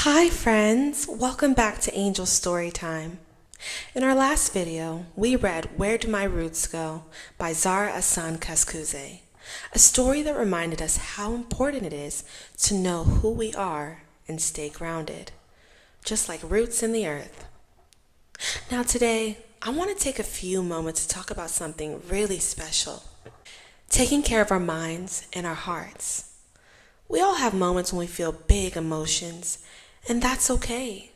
Hi friends, welcome back to Angel Storytime. In our last video, we read Where Do My Roots Go by Zara Ahsan Kazkouzeh, a story that reminded us how important it is to know who we are and stay grounded, just like roots in the earth. Now today, I want to take a few moments to talk about something really special, taking care of our minds and our hearts. We all have moments when we feel big emotions, and that's okay.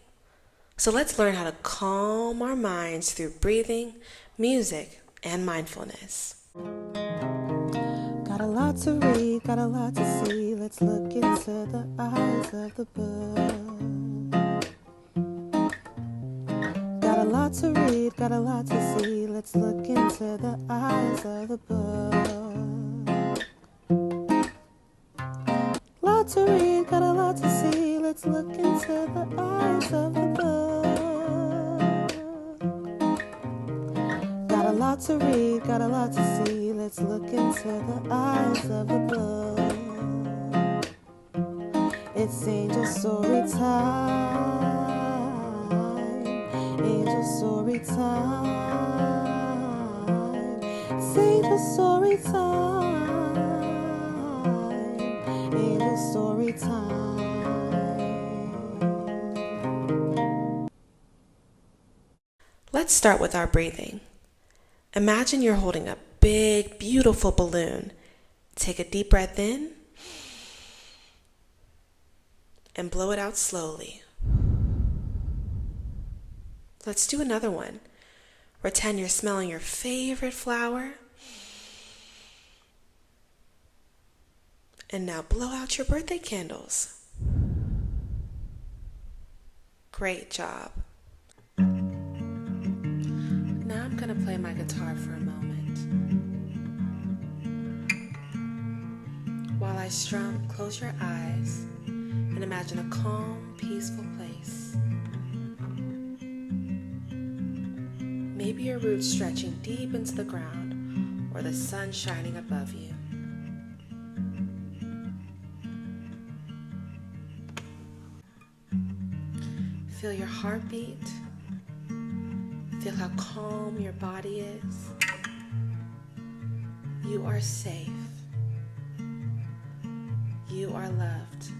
So let's learn how to calm our minds through breathing, music, and mindfulness. Got a lot to read, got a lot to see. Let's look into the eyes of the book. Got a lot to read, got a lot to see. Let's look into the eyes of the book. Lot to read, got a lot to see. Let's look into the eyes of the book. Got a lot to read, got a lot to see. Let's look into the eyes of the book. It's Angel Story Time. Angel Story Time. It's Angel Story Time. Angel Story Time. Let's start with our breathing. Imagine you're holding a big, beautiful balloon. Take a deep breath in and blow it out slowly. Let's do another one. Pretend you're smelling your favorite flower. And now blow out your birthday candles. Great job. Now I'm going to play my guitar for a moment. While I strum, close your eyes and imagine a calm, peaceful place. Maybe your roots stretching deep into the ground or the sun shining above you. Feel your heartbeat. Feel how calm your body is. You are safe. You are loved.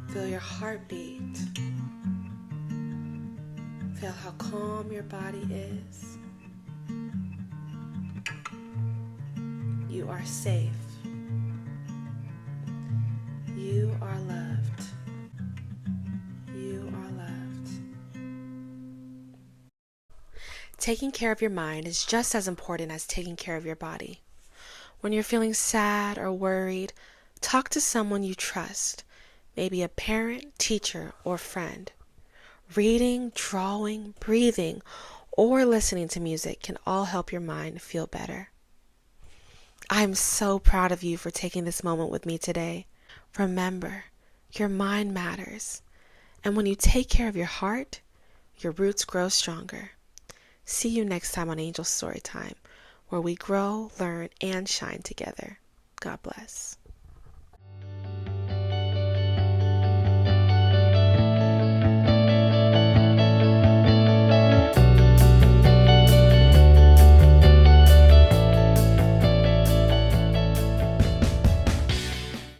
Feel your heartbeat. Feel how calm your body is. You are safe. You are loved. You are loved. Taking care of your mind is just as important as taking care of your body. When you're feeling sad or worried, talk to someone you trust, maybe a parent, teacher, or friend. Reading, drawing, breathing, or listening to music can all help your mind feel better. I'm so proud of you for taking this moment with me today. Remember, your mind matters. And when you take care of your heart, your roots grow stronger. See you next time on Angel Storytime, where we grow, learn, and shine together. God bless.